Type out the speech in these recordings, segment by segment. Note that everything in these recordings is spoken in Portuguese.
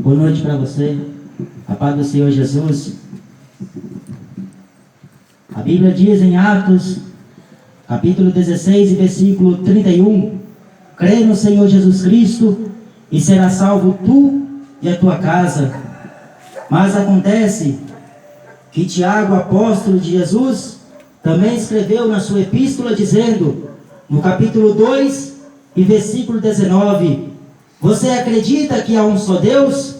Boa noite para você. A paz do Senhor Jesus. A Bíblia diz em Atos, capítulo 16 e versículo 31, crê no Senhor Jesus Cristo e será salvo tu e a tua casa. Mas acontece que Tiago, apóstolo de Jesus, também escreveu na sua epístola dizendo, no capítulo 2 e versículo 19, você acredita que há um só Deus?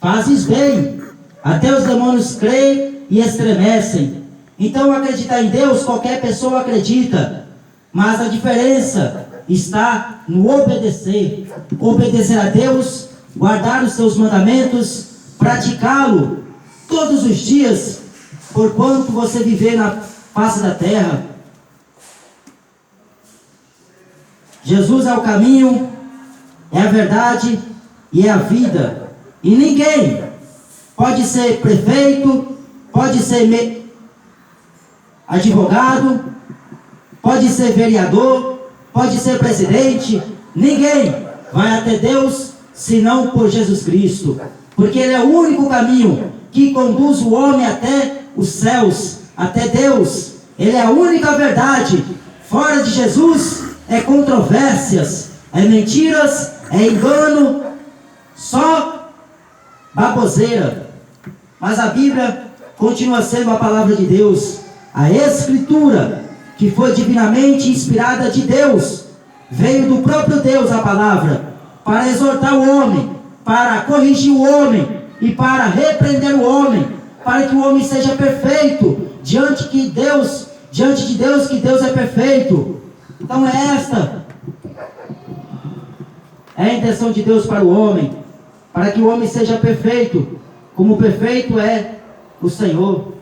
Fazes bem, até os demônios creem e estremecem. Então acreditar em Deus, qualquer pessoa acredita, mas a diferença está no obedecer. Obedecer a Deus, guardar os seus mandamentos, praticá-lo todos os dias, porquanto você viver na face da terra. Jesus é o caminho, é a verdade e é a vida. E ninguém pode ser prefeito, pode ser advogado, pode ser vereador, pode ser presidente. Ninguém vai até Deus senão por Jesus Cristo, porque Ele é o único caminho que conduz o homem até os céus, até Deus. Ele é a única verdade. Fora de Jesus é controvérsias, é mentiras, é engano, só baboseira. Mas a Bíblia continua sendo a palavra de Deus, a Escritura, que foi divinamente inspirada de Deus, veio do próprio Deus a palavra, para exortar o homem, para corrigir o homem e para repreender o homem, para que o homem seja perfeito diante de Deus, que Deus é perfeito. Então esta é a intenção de Deus para o homem, para que o homem seja perfeito, como perfeito é o Senhor.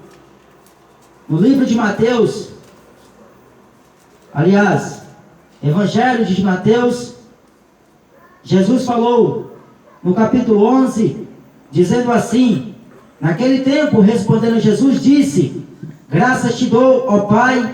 No livro de Mateus, aliás, Evangelho de Mateus, Jesus falou no capítulo 11, dizendo assim, naquele tempo, respondendo Jesus, disse, graças te dou, ó Pai,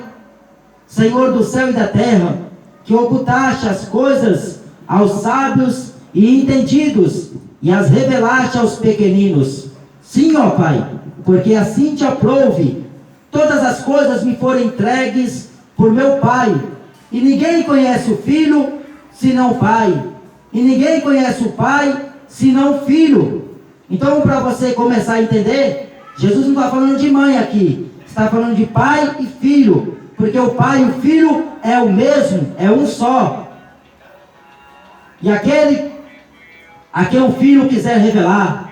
Senhor do céu e da terra, que ocultaste as coisas aos sábios e entendidos, e as revelaste aos pequeninos. Sim, ó Pai, porque assim te aprouve. Todas as coisas me foram entregues por meu Pai, e ninguém conhece o Filho, senão o Pai, e ninguém conhece o Pai, senão o Filho. Então, para você começar a entender, Jesus não está falando de mãe aqui, está falando de Pai e Filho, porque o Pai e o Filho é o mesmo, é um só. E aquele a quem o Filho quiser revelar,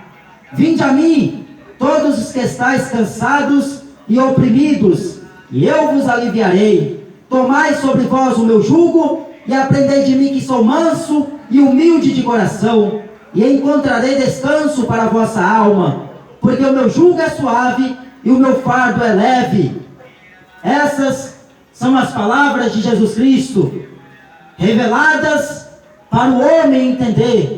vinde a mim, todos os que estáis cansados e oprimidos, e eu vos aliviarei. Tomai sobre vós o meu jugo, e aprendei de mim que sou manso e humilde de coração, e encontrarei descanso para a vossa alma, porque o meu jugo é suave e o meu fardo é leve. Essas são as palavras de Jesus Cristo, reveladas para o homem entender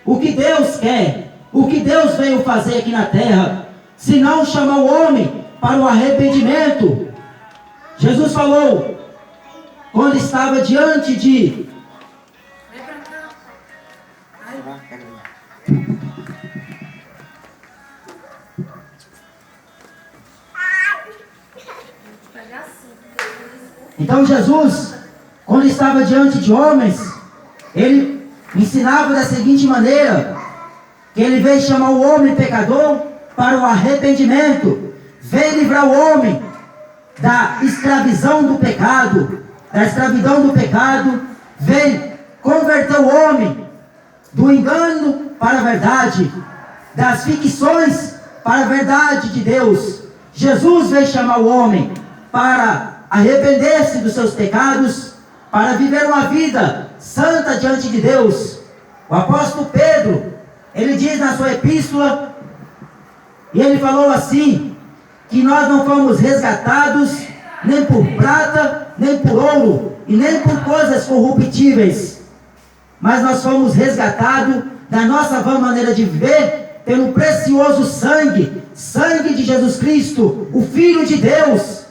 o que Deus quer, o que Deus veio fazer aqui na terra, se não chamar o homem para o arrependimento. Jesus falou, quando estava diante de... Então Jesus, quando estava diante de homens, ele ensinava da seguinte maneira, que ele veio chamar o homem pecador para o arrependimento, veio livrar o homem da escravidão do pecado, veio converter o homem do engano para a verdade, das ficções para a verdade de Deus. Jesus veio chamar o homem para arrepender-se dos seus pecados, para viver uma vida santa diante de Deus. O apóstolo Pedro, ele diz na sua epístola, e ele falou assim, que nós não fomos resgatados nem por prata, nem por ouro, e nem por coisas corruptíveis, mas nós fomos resgatados da nossa vã maneira de viver, pelo precioso sangue de Jesus Cristo, o Filho de Deus.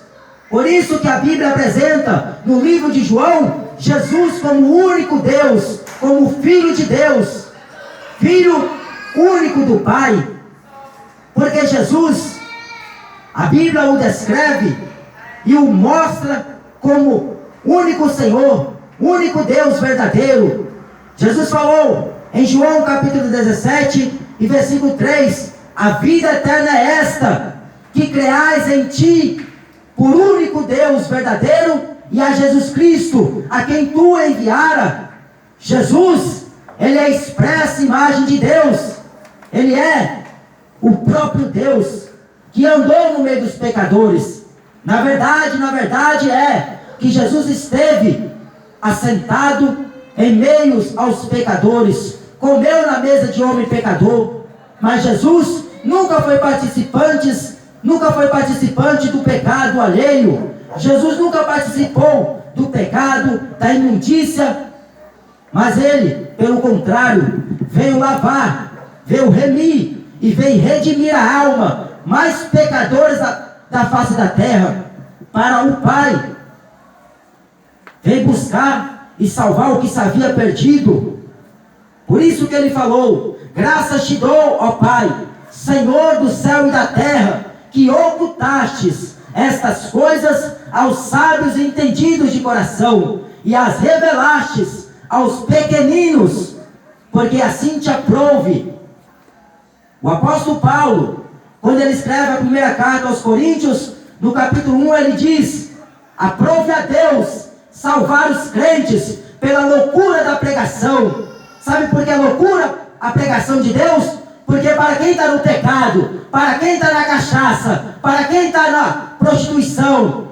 Por isso que a Bíblia apresenta no livro de João, Jesus como o único Deus, como o Filho de Deus. Filho único do Pai, porque Jesus, a Bíblia o descreve e o mostra como único Senhor, único Deus verdadeiro. Jesus falou em João capítulo 17 e versículo 3: a vida eterna é esta, que creais em ti, por único Deus verdadeiro, e a Jesus Cristo, a quem tu enviara. Jesus, ele é a expressa imagem de Deus. Ele é o próprio Deus que andou no meio dos pecadores. Na verdade é que Jesus esteve assentado em meio aos pecadores, comeu na mesa de homem pecador, mas Jesus nunca foi participante do pecado alheio. Jesus nunca participou do pecado, da imundícia, mas ele, pelo contrário, veio lavar, veio remir e veio redimir a alma mais pecadores da face da terra para o Pai. Veio buscar e salvar o que se havia perdido. Por isso que ele falou: graças te dou, ó Pai, Senhor do céu e da terra, que ocultastes estas coisas aos sábios e entendidos de coração, e as revelastes aos pequeninos, porque assim te aprouve. O apóstolo Paulo, quando ele escreve a primeira carta aos Coríntios, no capítulo 1, ele diz: aprove a Deus salvar os crentes pela loucura da pregação. Sabe por que é loucura a pregação de Deus? Porque para quem está no pecado, para quem está na cachaça, para quem está na prostituição,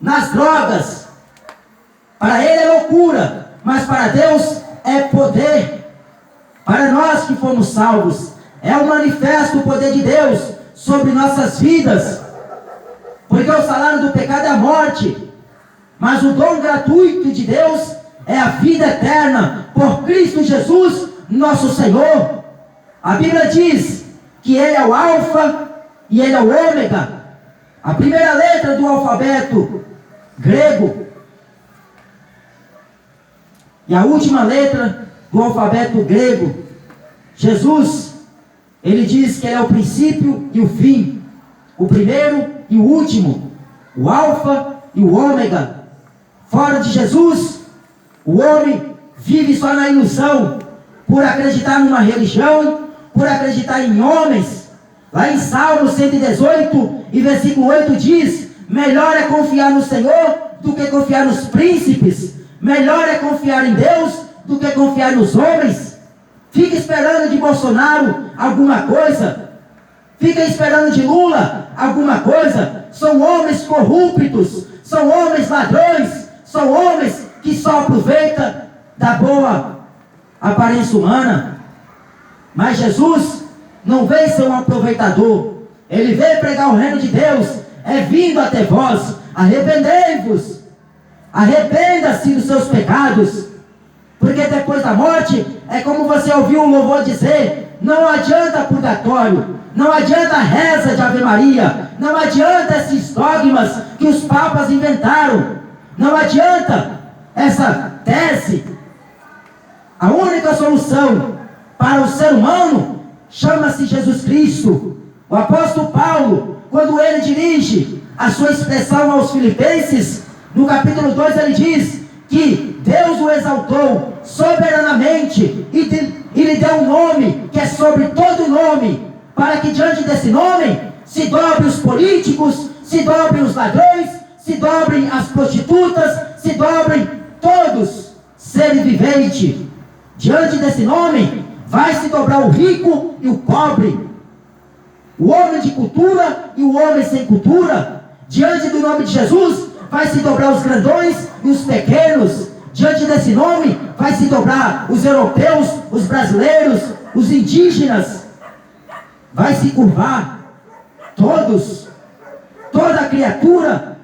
nas drogas, para ele é loucura, mas para Deus é poder. Para nós que fomos salvos, é o manifesto do poder de Deus sobre nossas vidas. Porque o salário do pecado é a morte, mas o dom gratuito de Deus é a vida eterna por Cristo Jesus, nosso Senhor. A Bíblia diz que Ele é o Alfa e Ele é o Ômega. A primeira letra do alfabeto grego e a última letra do alfabeto grego. Jesus, Ele diz que Ele é o princípio e o fim, o primeiro e o último, o Alfa e o Ômega. Fora de Jesus, o homem vive só na ilusão, por acreditar numa religião, por acreditar em homens. Lá em Salmo 118 e versículo 8 diz: melhor é confiar no Senhor do que confiar nos príncipes, melhor é confiar em Deus do que confiar nos homens. Fica esperando de Bolsonaro alguma coisa, fica esperando de Lula alguma coisa. São homens corruptos, são homens ladrões, são homens que só aproveitam da boa aparência humana. Mas Jesus não veio ser um aproveitador, Ele veio pregar o reino de Deus. É vindo até vós, arrependei-vos, arrependa-se dos seus pecados, porque depois da morte, é como você ouviu o louvor dizer, não adianta purgatório, não adianta a reza de Ave Maria, não adianta esses dogmas que os papas inventaram, não adianta essa tese. A única solução para o ser humano chama-se Jesus Cristo. O apóstolo Paulo, quando ele dirige a sua expressão aos Filipenses, no capítulo 2 ele diz que Deus o exaltou soberanamente e lhe deu um nome que é sobre todo nome, para que diante desse nome se dobrem os políticos, se dobrem os ladrões, se dobrem as prostitutas, se dobrem todos, ser vivente. Diante desse nome vai se dobrar o rico e o pobre, o homem de cultura e o homem sem cultura. Diante do nome de Jesus vai se dobrar os grandões e os pequenos. Diante desse nome vai se dobrar os europeus, os brasileiros, os indígenas. Vai se curvar todos, toda criatura,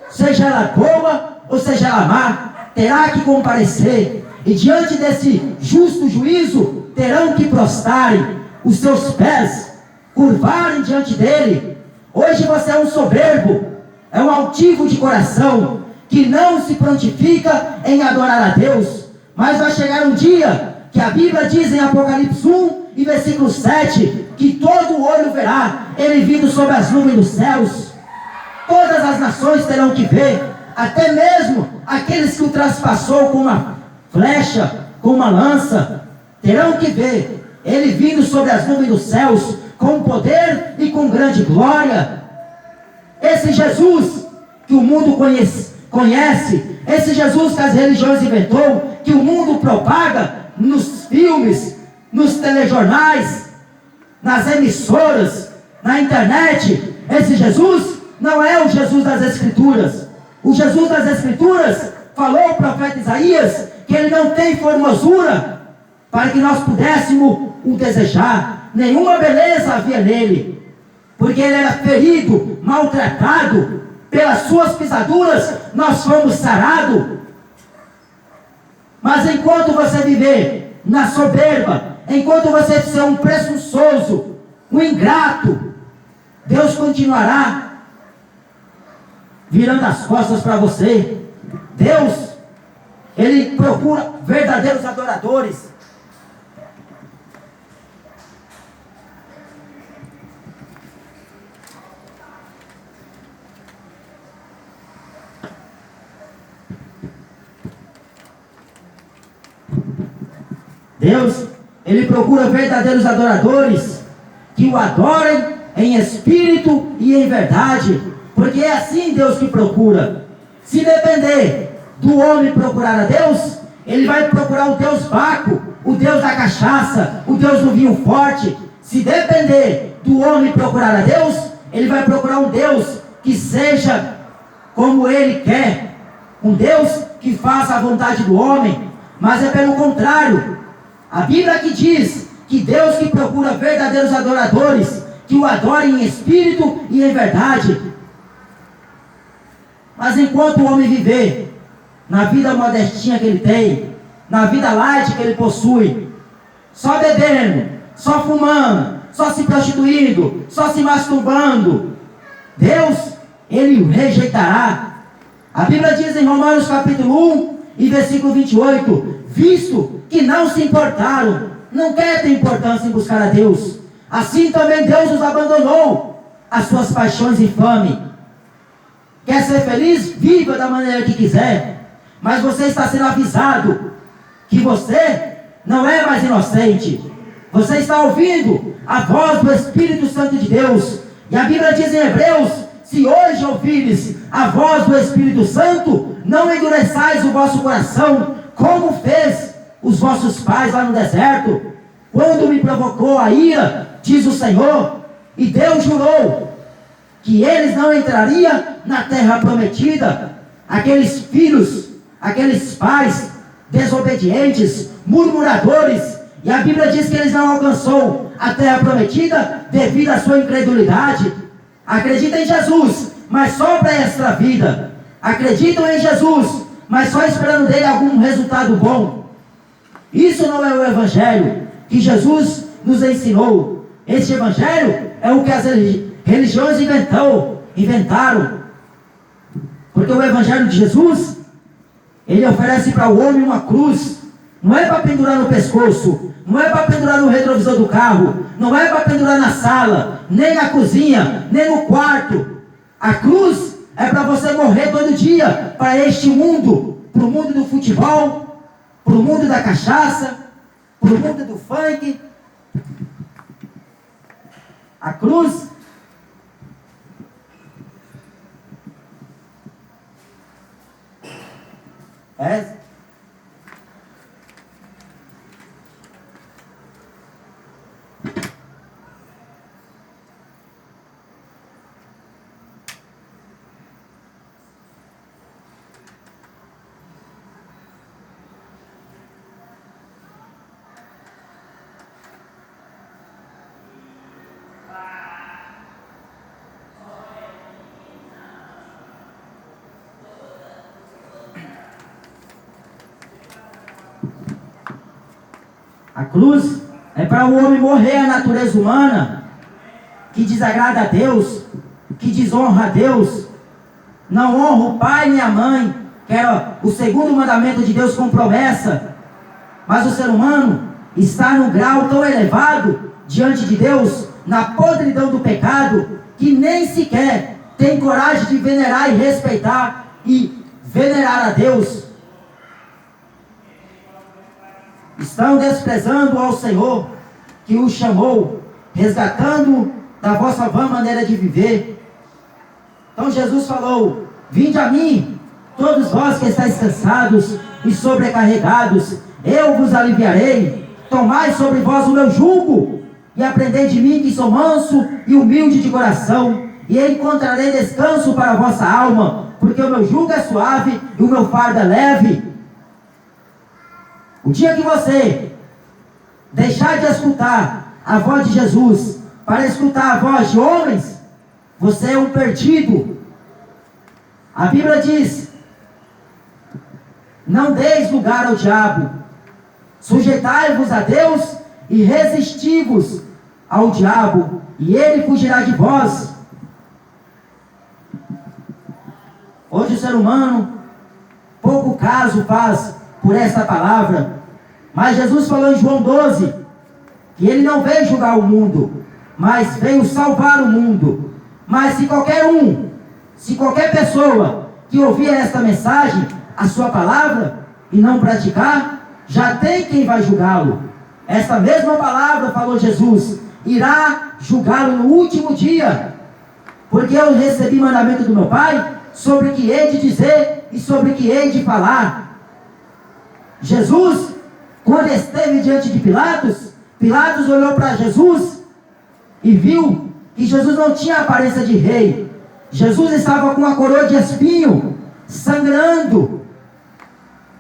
seja ela boa ou seja ela má, terá que comparecer. E diante desse justo juízo, terão que prostrarem os seus pés, curvarem diante dele. Hoje você é um soberbo, é um altivo de coração, que não se prontifica em adorar a Deus. Mas vai chegar um dia, que a Bíblia diz em Apocalipse 1 e versículo 7, que todo olho verá, ele vindo sobre as nuvens dos céus. Todas as nações terão que ver, até mesmo aqueles que o traspassou com uma flecha, com uma lança, terão que ver, ele vindo sobre as nuvens dos céus, com poder e com grande glória. Esse Jesus que o mundo conhece, esse Jesus que as religiões inventou, que o mundo propaga nos filmes, nos telejornais, nas emissoras, na internet, esse Jesus não é o Jesus das Escrituras. O Jesus das Escrituras falou o profeta Isaías que ele não tem formosura para que nós pudéssemos o desejar. Nenhuma beleza havia nele, porque ele era ferido, maltratado, pelas suas pisaduras nós fomos sarados. Mas enquanto você viver na soberba, enquanto você ser um presunçoso, um ingrato, Deus continuará virando as costas para você. Deus, ele procura verdadeiros adoradores. Deus, ele procura verdadeiros adoradores que o adorem em espírito e em verdade, porque é assim Deus que procura. Se depender do homem procurar a Deus, ele vai procurar o Deus Baco, o Deus da cachaça, o Deus do vinho forte. Se depender do homem procurar a Deus, ele vai procurar um Deus que seja como ele quer, um Deus que faça a vontade do homem. Mas é pelo contrário. A Bíblia que diz que Deus que procura verdadeiros adoradores, que o adorem em espírito e em verdade. Mas enquanto o homem viver na vida modestinha que ele tem, na vida light que ele possui, só bebendo, só fumando, só se prostituindo, só se masturbando, Deus, ele o rejeitará. A Bíblia diz em Romanos capítulo 1 e versículo 28, visto que não se importaram, não quer ter importância em buscar a Deus, assim também Deus os abandonou às suas paixões infames. Quer ser feliz? Viva da maneira que quiser, mas você está sendo avisado que você não é mais inocente. Você está ouvindo a voz do Espírito Santo de Deus, e a Bíblia diz em Hebreus, se hoje ouvires a voz do Espírito Santo, não endureçais o vosso coração, como fez os vossos pais lá no deserto, quando me provocou a ira, diz o Senhor. E Deus jurou que eles não entrariam na terra prometida. Aqueles filhos, aqueles pais desobedientes, murmuradores, e a Bíblia diz que eles não alcançou a terra prometida devido à sua incredulidade. Acreditam em Jesus, mas só para esta vida. Acreditam em Jesus, mas só esperando dele algum resultado bom. Isso não é o Evangelho que Jesus nos ensinou. Este Evangelho é o que as religiões inventaram. Porque o Evangelho de Jesus, ele oferece para o homem uma cruz. Não é para pendurar no pescoço, não é para pendurar no retrovisor do carro, não é para pendurar na sala, nem na cozinha, nem no quarto. A cruz é para você morrer todo dia para este mundo, para o mundo do futebol, para o mundo da cachaça, para o mundo do funk. A cruz é a cruz é para o homem morrer a natureza humana, que desagrada a Deus, que desonra a Deus. Não honra o pai nem a mãe, que era o segundo mandamento de Deus com promessa. Mas o ser humano, está num grau tão elevado diante de Deus, na podridão do pecado, que nem sequer tem coragem de venerar e respeitar e venerar a Deus. Estão desprezando ao Senhor que os chamou, resgatando da vossa vã maneira de viver. Então Jesus falou: vinde a mim, todos vós que estáis cansados e sobrecarregados, eu vos aliviarei. Tomai sobre vós o meu jugo e aprendei de mim, que sou manso e humilde de coração, e encontrarei descanso para a vossa alma, porque o meu jugo é suave e o meu fardo é leve. O dia que você deixar de escutar a voz de Jesus para escutar a voz de homens, você é um perdido. A Bíblia diz: não deis lugar ao diabo, sujeitai-vos a Deus e resisti-vos ao diabo, e ele fugirá de vós. Hoje o ser humano pouco caso faz por esta palavra, mas Jesus falou em João 12 que ele não veio julgar o mundo, mas veio salvar o mundo. Mas se qualquer pessoa que ouvir esta mensagem, a sua palavra, e não praticar, já tem quem vai julgá-lo. Esta mesma palavra, falou Jesus, irá julgá-lo no último dia, porque eu recebi mandamento do meu Pai sobre o que hei de dizer e sobre o que hei de falar. Jesus, quando esteve diante de Pilatos, Pilatos olhou para Jesus e viu que Jesus não tinha aparência de rei. Jesus estava com uma coroa de espinho, sangrando,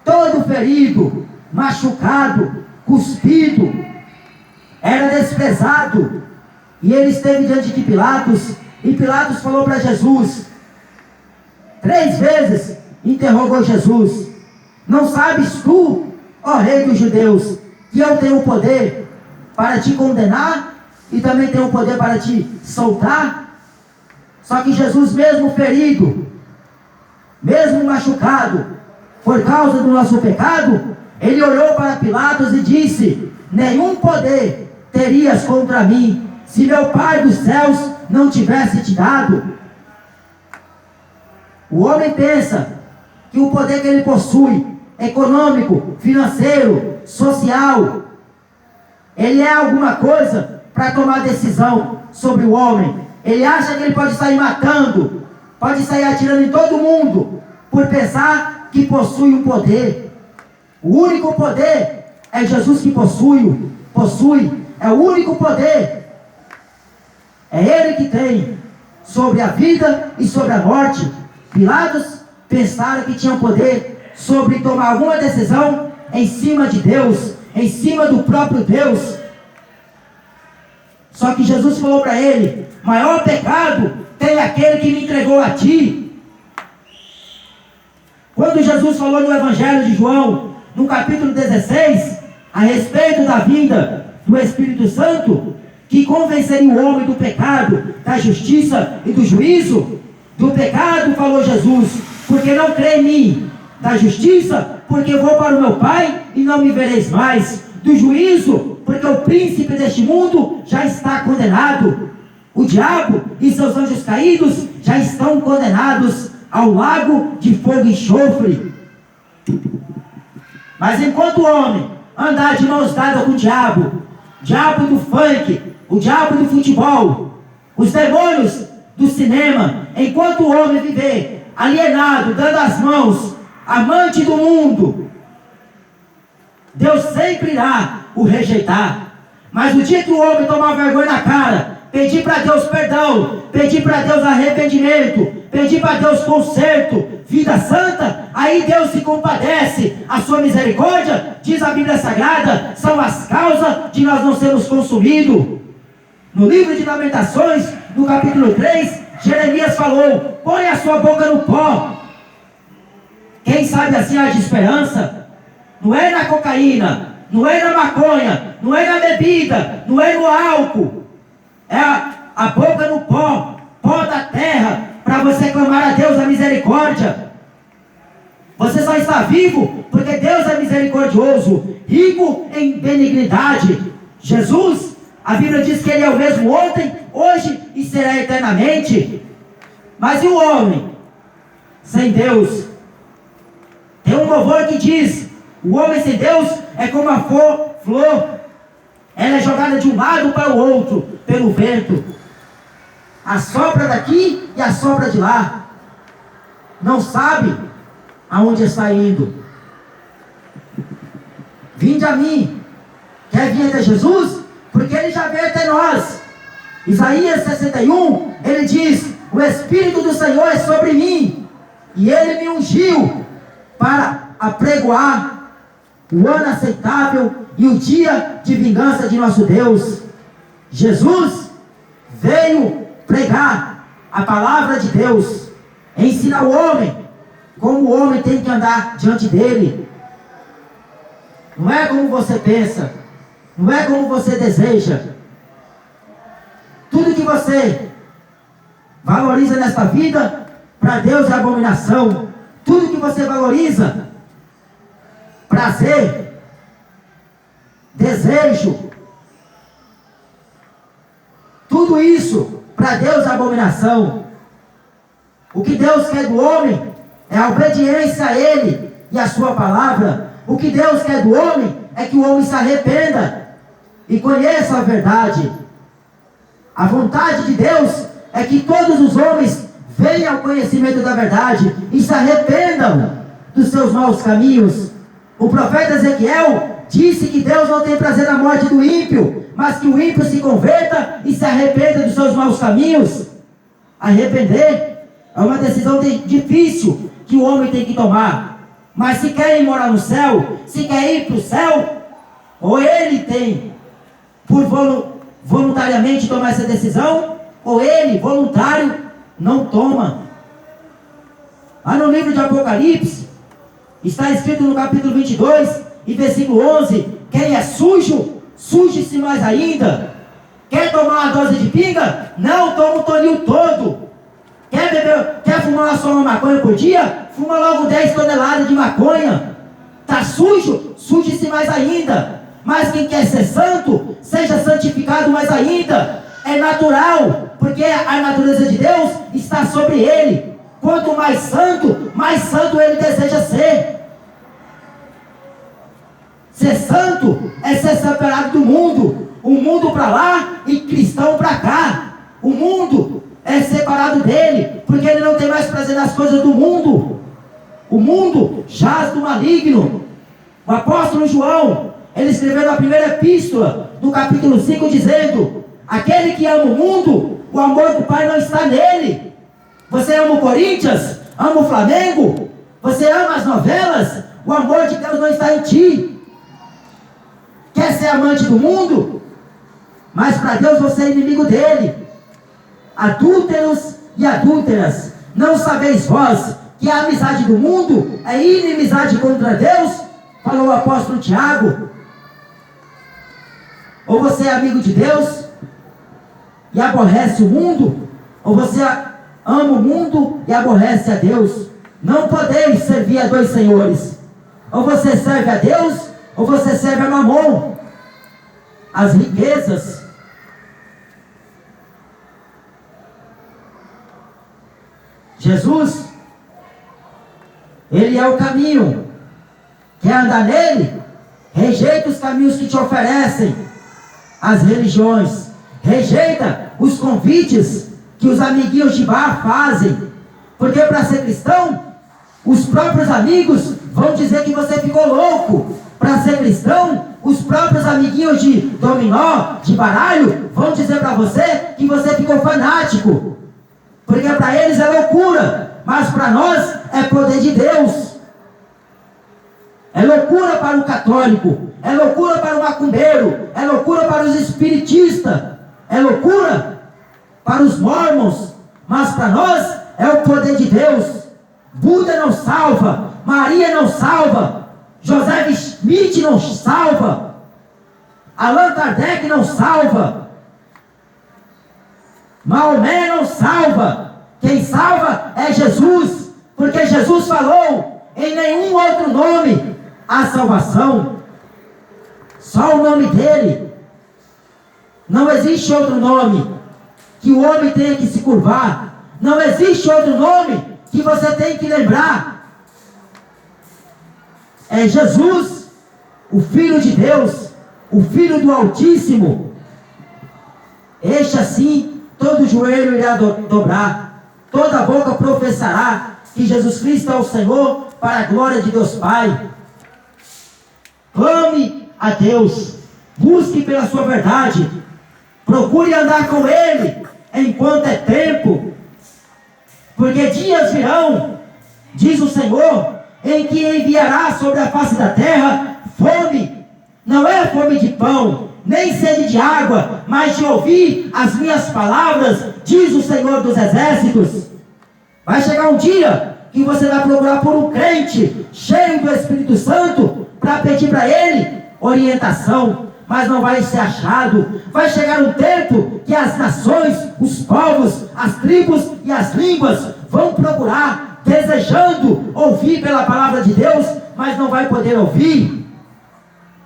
todo ferido, machucado, cuspido, era desprezado. E ele esteve diante de Pilatos, e Pilatos falou para Jesus, 3 vezes interrogou Jesus: não sabes tu, ó rei dos judeus, que eu tenho o poder para te condenar e também tenho o poder para te soltar? Só que Jesus, mesmo ferido, mesmo machucado, por causa do nosso pecado, ele olhou para Pilatos e disse: nenhum poder terias contra mim, se meu Pai dos céus não tivesse te dado. O homem pensa que o poder que ele possui, econômico, financeiro, social, ele é alguma coisa para tomar decisão sobre o homem. Ele acha que ele pode sair matando, pode sair atirando em todo mundo, por pensar que possui um poder. O único poder é Jesus que possui, é o único poder. É Ele que tem sobre a vida e sobre a morte. Pilatos pensaram que tinha poder sobre tomar alguma decisão em cima de Deus, em cima do próprio Deus. Só que Jesus falou para ele: maior pecado tem aquele que me entregou a ti. Quando Jesus falou no Evangelho de João, no capítulo 16, a respeito da vinda do Espírito Santo, que convenceria o homem do pecado, da justiça e do juízo. Do pecado, falou Jesus, porque não crê em mim. Da justiça, porque vou para o meu Pai e não me vereis mais. Do juízo, porque o príncipe deste mundo já está condenado. O diabo e seus anjos caídos já estão condenados ao lago de fogo e enxofre. Mas enquanto o homem andar de mãos dadas com o diabo do funk, o diabo do futebol, os demônios do cinema, enquanto o homem viver alienado, dando as mãos, amante do mundo, Deus sempre irá o rejeitar. Mas no dia que o homem tomar vergonha na cara, pedir para Deus perdão, pedir para Deus arrependimento, pedir para Deus conserto, vida santa, aí Deus se compadece. A sua misericórdia, diz a Bíblia Sagrada, são as causas de nós não sermos consumidos. No livro de Lamentações, no capítulo 3, Jeremias falou: põe a sua boca no pó. Quem sabe assim haja esperança? Não é na cocaína, não é na maconha, não é na bebida, não é no álcool. É a boca no pó, pó da terra, para você clamar a Deus a misericórdia. Você só está vivo porque Deus é misericordioso, rico em benignidade. Jesus, a Bíblia diz que Ele é o mesmo ontem, hoje e será eternamente. Mas e o homem sem Deus? Tem um louvor que diz: o homem sem Deus é como a flor. Ela é jogada de um lado para o outro pelo vento. Assopra daqui e assopra de lá. Não sabe aonde está indo. Vinde a mim. Quer vir até Jesus? Porque Ele já veio até nós. Isaías 61, ele diz: o Espírito do Senhor é sobre mim, e Ele me ungiu para apregoar o ano aceitável e o dia de vingança de nosso Deus. Jesus veio pregar a palavra de Deus, ensinar o homem como o homem tem que andar diante dele. Não é como você pensa, não é como você deseja. Tudo que você valoriza nesta vida, para Deus é abominação. Tudo que você valoriza, prazer, desejo, tudo isso para Deus é abominação. O que Deus quer do homem é a obediência a Ele e a sua palavra. O que Deus quer do homem é que o homem se arrependa e conheça a verdade. A vontade de Deus é que todos os homens venham ao conhecimento da verdade e se arrependam dos seus maus caminhos. O profeta Ezequiel disse que Deus não tem prazer na morte do ímpio, mas que o ímpio se converta e se arrependa dos seus maus caminhos. Arrepender é uma decisão difícil que o homem tem que tomar. Mas se quer ir morar no céu, se quer ir para o céu, ou ele tem por voluntariamente tomar essa decisão, ou ele, voluntário, não toma. Lá no livro de Apocalipse, está escrito no capítulo 22 e versículo 11, quem é sujo, suje-se mais ainda. Quer tomar uma dose de pinga? Não, toma o tonil todo. Quer fumar só uma maconha por dia? Fuma logo 10 toneladas de maconha. Está sujo? Suje-se mais ainda. Mas quem quer ser santo, seja santificado mais ainda. É natural, porque a natureza de Deus está sobre ele. Quanto mais santo ele deseja ser. Ser santo é ser separado do mundo. O mundo para lá e cristão para cá. O mundo é separado dele, porque ele não tem mais prazer nas coisas do mundo. O mundo jaz do maligno. O apóstolo João, ele escreveu na primeira epístola, no capítulo 5, dizendo: aquele que ama o mundo, o amor do Pai não está nele. Você ama o Corinthians? Ama o Flamengo? Você ama as novelas? O amor de Deus não está em ti. Quer ser amante do mundo? Mas para Deus você é inimigo dele. Adúlteros e adúlteras, não sabeis vós que a amizade do mundo é inimizade contra Deus? Falou o apóstolo Tiago. Ou você é amigo de Deus e aborrece o mundo, ou você ama o mundo e aborrece a Deus. Não podeis servir a dois senhores. Ou você serve a Deus, ou você serve a Mamon, as riquezas. Jesus, Ele é o caminho. Quer andar nele? Rejeita os caminhos que te oferecem as religiões. Rejeita os convites que os amiguinhos de bar fazem. Porque para ser cristão, os próprios amigos vão dizer que você ficou louco. Para ser cristão, os próprios amiguinhos de dominó, de baralho, vão dizer para você que você ficou fanático. Porque para eles é loucura, mas para nós é poder de Deus. É loucura para o católico, é loucura para o macumbeiro, é loucura para os espiritistas, é loucura para os mormons, mas para nós é o poder de Deus. Buda não salva, Maria não salva, José Smith não salva, Allan Kardec não salva, Maomé não salva. Quem salva é Jesus, porque Jesus falou: em nenhum outro nome há salvação. Só o nome dele. Não existe outro nome que o homem tenha que se curvar. Não existe outro nome que você tem que lembrar. É Jesus, o Filho de Deus, o Filho do Altíssimo. Este assim, todo joelho irá dobrar, toda boca professará que Jesus Cristo é o Senhor, para a glória de Deus Pai. Clame a Deus, busque pela sua verdade, procure andar com Ele enquanto é tempo, porque dias virão, diz o Senhor, em que enviará sobre a face da terra fome. Não é fome de pão, nem sede de água, mas de ouvir as minhas palavras, diz o Senhor dos Exércitos. Vai chegar um dia que você vai procurar por um crente cheio do Espírito Santo para pedir para ele orientação, mas não vai ser achado. Vai chegar um tempo que as nações, os povos, as tribos e as línguas vão procurar, desejando ouvir pela palavra de Deus, mas não vai poder ouvir.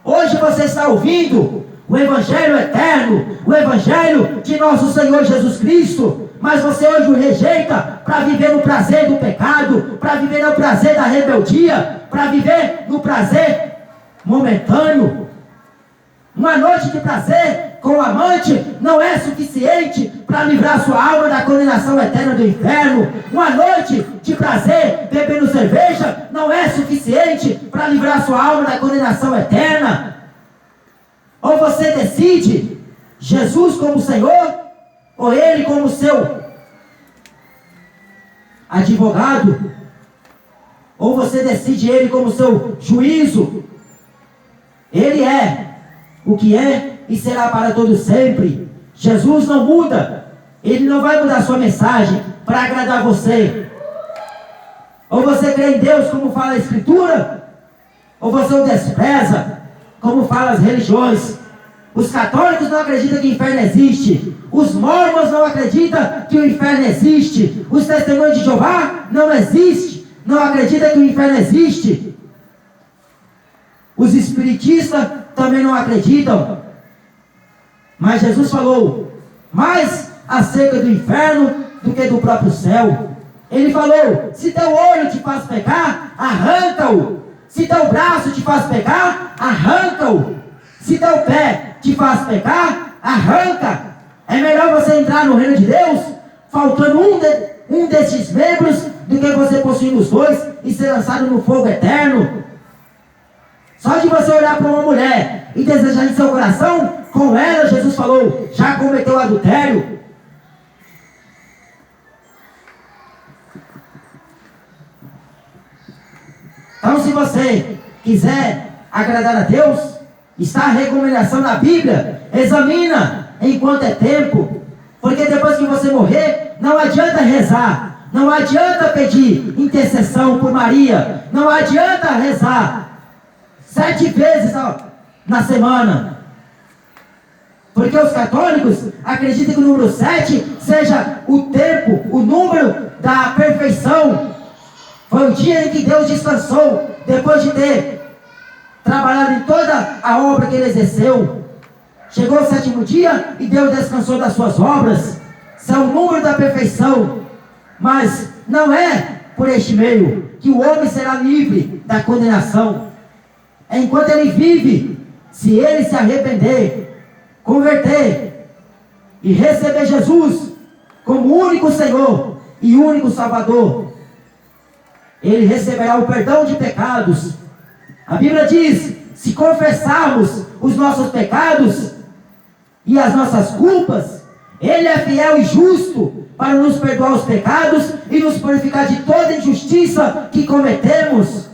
Hoje você está ouvindo o Evangelho eterno, o Evangelho de nosso Senhor Jesus Cristo, mas você hoje o rejeita para viver no prazer do pecado, para viver no prazer da rebeldia, para viver no prazer momentâneo. Uma noite de prazer com o amante não é suficiente para livrar sua alma da condenação eterna do inferno. Uma noite de prazer bebendo cerveja não é suficiente para livrar sua alma da condenação eterna. Ou você decide Jesus como Senhor, ou Ele como seu advogado, ou você decide Ele como seu juízo. Ele é o que é e será para todo sempre. Jesus não muda. Ele não vai mudar sua mensagem para agradar você. Ou você crê em Deus como fala a Escritura, ou você o despreza como fala as religiões. Os católicos não acreditam que o inferno existe. Os mormons não acreditam que o inferno existe. Os testemunhos de Jeová não existem, não acreditam que o inferno existe. Os espiritistas também não acreditam. Mas Jesus falou mais acerca do inferno do que do próprio céu. Ele falou: se teu olho te faz pecar, arranca-o. Se teu braço te faz pecar, arranca-o. Se teu pé te faz pecar, arranca. É melhor você entrar no reino de Deus faltando um desses membros do que você possuir os dois e ser lançado no fogo eterno. Só de você olhar para uma mulher e desejar em seu coração, com ela, Jesus falou, já cometeu adultério. Então, se você quiser agradar a Deus, está a recomendação na Bíblia, examina enquanto é tempo, porque depois que você morrer, não adianta rezar, não adianta pedir intercessão por Maria, não adianta rezar 7 vezes na semana, porque os católicos acreditam que o número 7 seja o tempo, o número da perfeição. Foi o dia em que Deus descansou, depois de ter trabalhado em toda a obra que ele exerceu. Chegou o 7º dia e Deus descansou das suas obras. São o número da perfeição. Mas não é por este meio que o homem será livre da condenação. É enquanto ele vive, se ele se arrepender, converter e receber Jesus como único Senhor e único Salvador, ele receberá o perdão de pecados. A Bíblia diz: se confessarmos os nossos pecados e as nossas culpas, Ele é fiel e justo para nos perdoar os pecados e nos purificar de toda injustiça que cometemos,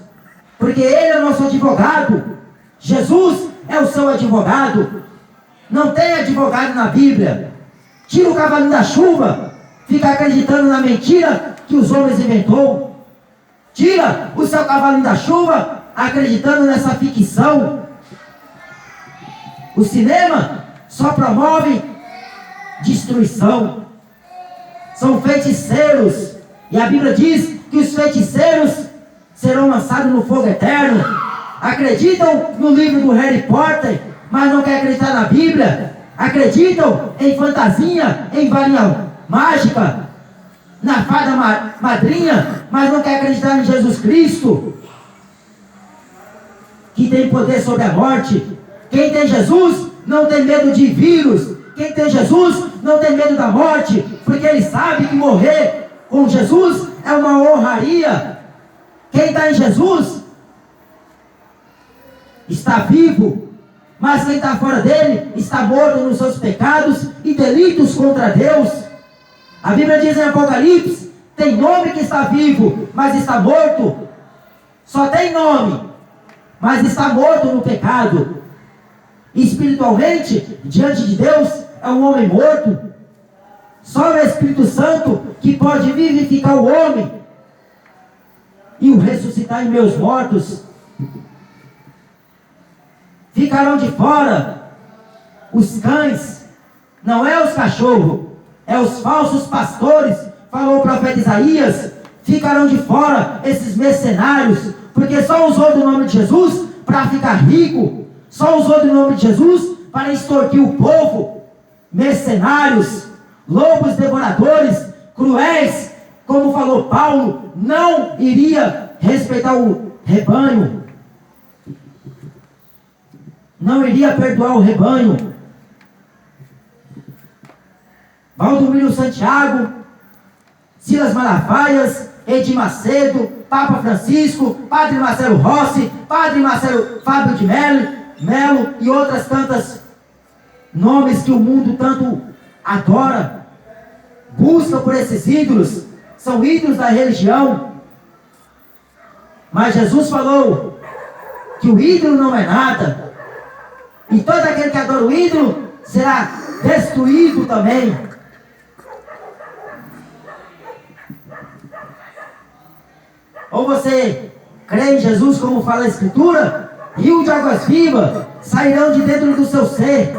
porque Ele é o nosso advogado. Jesus é o seu advogado. Não tem advogado na Bíblia. Tira o cavalinho da chuva, fica acreditando na mentira que os homens inventou. Tira o seu cavalinho da chuva, acreditando nessa ficção. O cinema só promove destruição. São feiticeiros. E a Bíblia diz que os feiticeiros serão lançados no fogo eterno. Acreditam no livro do Harry Potter, mas não querem acreditar na Bíblia. Acreditam em fantasia, em varinha mágica, na fada madrinha, mas não querem acreditar em Jesus Cristo, que tem poder sobre a morte. Quem tem Jesus não tem medo de vírus. Quem tem Jesus não tem medo da morte, porque ele sabe que morrer com Jesus é uma honraria. Quem está em Jesus está vivo, mas quem está fora dele está morto nos seus pecados e delitos contra Deus. A Bíblia diz em Apocalipse: tem nome que está vivo, mas está morto. Só tem nome, mas está morto no pecado. Espiritualmente, diante de Deus, é um homem morto. Só o Espírito Santo que pode vivificar o homem e o ressuscitar em meus mortos. Ficarão de fora os cães, não é os cachorros, é os falsos pastores, falou o profeta Isaías. Ficarão de fora esses mercenários, porque só usou do nome de Jesus para ficar rico, só usou do nome de Jesus para extorquir o povo. Mercenários, lobos devoradores, cruéis, como falou Paulo, não iria respeitar o rebanho, não iria perdoar o rebanho. Valdomiro Santiago, Silas Malavaias, Edir Macedo, Papa Francisco, Padre Marcelo Rossi, Padre Marcelo Fábio de Melo e outras tantas nomes que o mundo tanto adora, busca por esses ídolos, são ídolos da religião. Mas Jesus falou que o ídolo não é nada, e todo aquele que adora o ídolo será destruído também. Ou você crê em Jesus como fala a Escritura? Rio de águas vivas sairão de dentro do seu ser.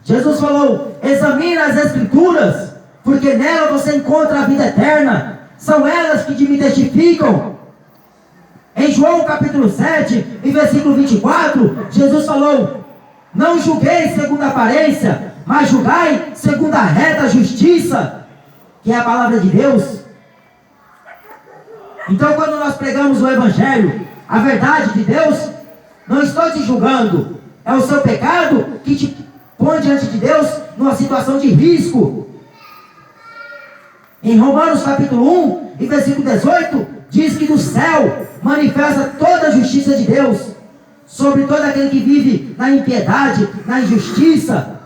Jesus falou: examina as Escrituras, porque nela você encontra a vida eterna. São elas que me testificam. Em João capítulo 7, em versículo 24, Jesus falou: não julgueis segundo a aparência, mas julgai segundo a reta justiça, que é a palavra de Deus. Então, quando nós pregamos o Evangelho, a verdade de Deus, não estou te julgando. É o seu pecado que te põe diante de Deus numa situação de risco. Em Romanos capítulo 1, em versículo 18, diz que do céu manifesta toda a justiça de Deus sobre todo aquele que vive na impiedade, na injustiça.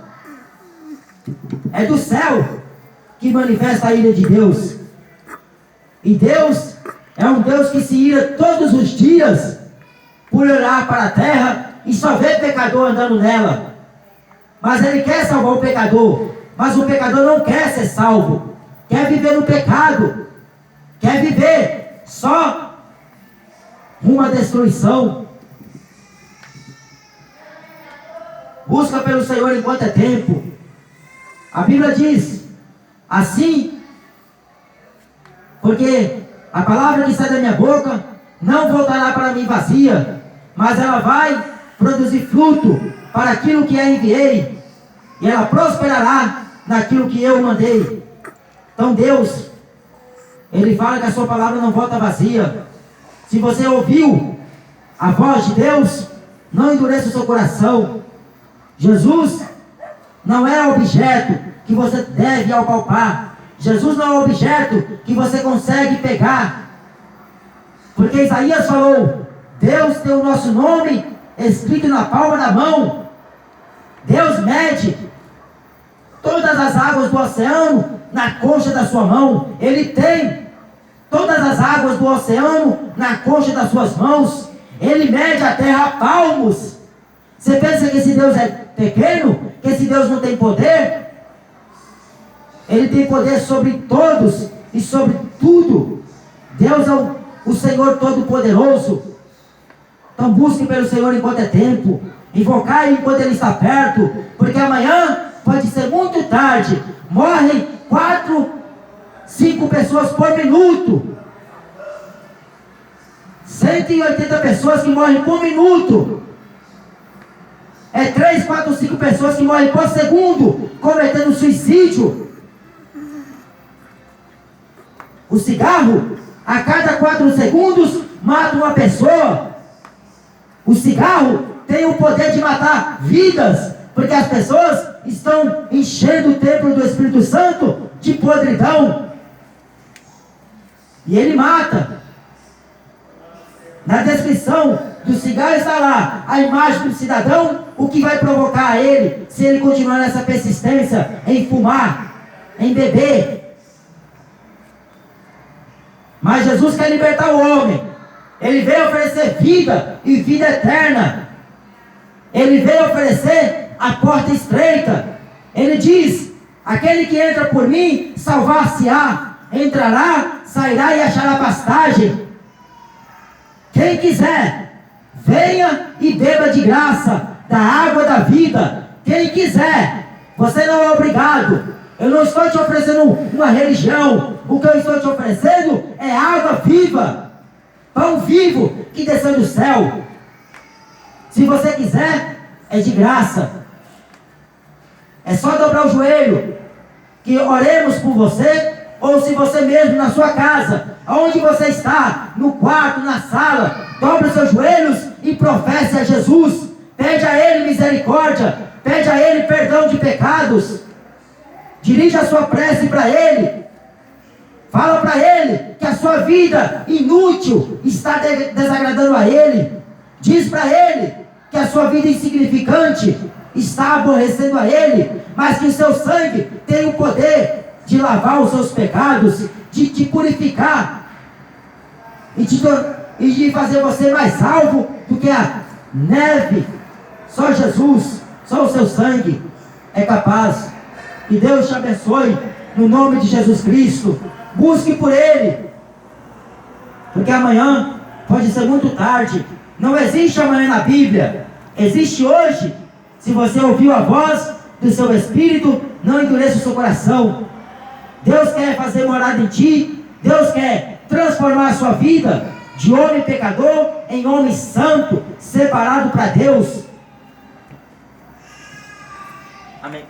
É do céu que manifesta a ira de Deus. E Deus é um Deus que se ira todos os dias por olhar para a terra e só ver pecador andando nela. Mas Ele quer salvar o pecador, mas o pecador não quer ser salvo, quer viver no pecado, quer viver só rumo à destruição. Busca pelo Senhor enquanto é tempo. A Bíblia diz assim, porque a palavra que sai da minha boca não voltará para mim vazia, mas ela vai produzir fruto para aquilo que a enviei, e ela prosperará naquilo que eu mandei. Então Deus, Ele fala que a sua palavra não volta vazia. Se você ouviu a voz de Deus, não endureça o seu coração. Jesus não é objeto que você deve apalpar. Jesus não é objeto que você consegue pegar. Porque Isaías falou: Deus tem o nosso nome escrito na palma da mão. Deus mede todas as águas do oceano na concha da sua mão. Ele tem todas as águas do oceano na concha das suas mãos. Ele mede a terra a palmos. Você pensa que esse Deus é pequeno? Que esse Deus não tem poder? Ele tem poder sobre todos e sobre tudo. Deus é o Senhor Todo-Poderoso. Então busque pelo Senhor enquanto é tempo. Invocai enquanto Ele está perto, porque amanhã pode ser muito tarde. Morrem 4, 5 pessoas por minuto. 180 pessoas que morrem por minuto. É 3, 4, 5 pessoas que morrem por segundo, cometendo suicídio. O cigarro, a cada 4 segundos, mata uma pessoa. O cigarro tem o poder de matar vidas, porque as pessoas estão enchendo o templo do Espírito Santo de podridão. E ele mata. Na descrição do cigarro está lá a imagem do cidadão, o que vai provocar a ele, se ele continuar nessa persistência em fumar, em beber. Mas Jesus quer libertar o homem. Ele veio oferecer vida e vida eterna. Ele veio oferecer a porta estreita. Ele diz: aquele que entra por mim, salvar-se-á. Entrará, sairá e achará pastagem. Quem quiser, venha e beba de graça da água da vida. Quem quiser, você não é obrigado. Eu não estou te oferecendo uma religião. O que eu estou te oferecendo é água viva, pão vivo que desceu do céu. Se você quiser, é de graça. É só dobrar o joelho, que oremos por você. Ou se você mesmo na sua casa, aonde você está, no quarto, na sala, dobre os seus joelhos e professe a Jesus. Pede a Ele misericórdia, pede a Ele perdão de pecados. Dirija a sua prece para Ele. Fala para Ele que a sua vida inútil está desagradando a Ele. Diz para Ele que a sua vida insignificante está aborrecendo a Ele, mas que o seu sangue tem o poder de lavar os seus pecados, de te purificar e de fazer você mais salvo do que a neve. Só Jesus, só o seu sangue é capaz. Que Deus te abençoe no nome de Jesus Cristo. Busque por Ele, porque amanhã pode ser muito tarde. Não existe amanhã na Bíblia, existe hoje. Se você ouviu a voz do seu Espírito, não endureça o seu coração. Deus quer fazer morada em ti. Deus quer transformar a sua vida de homem pecador em homem santo, separado para Deus. Amém.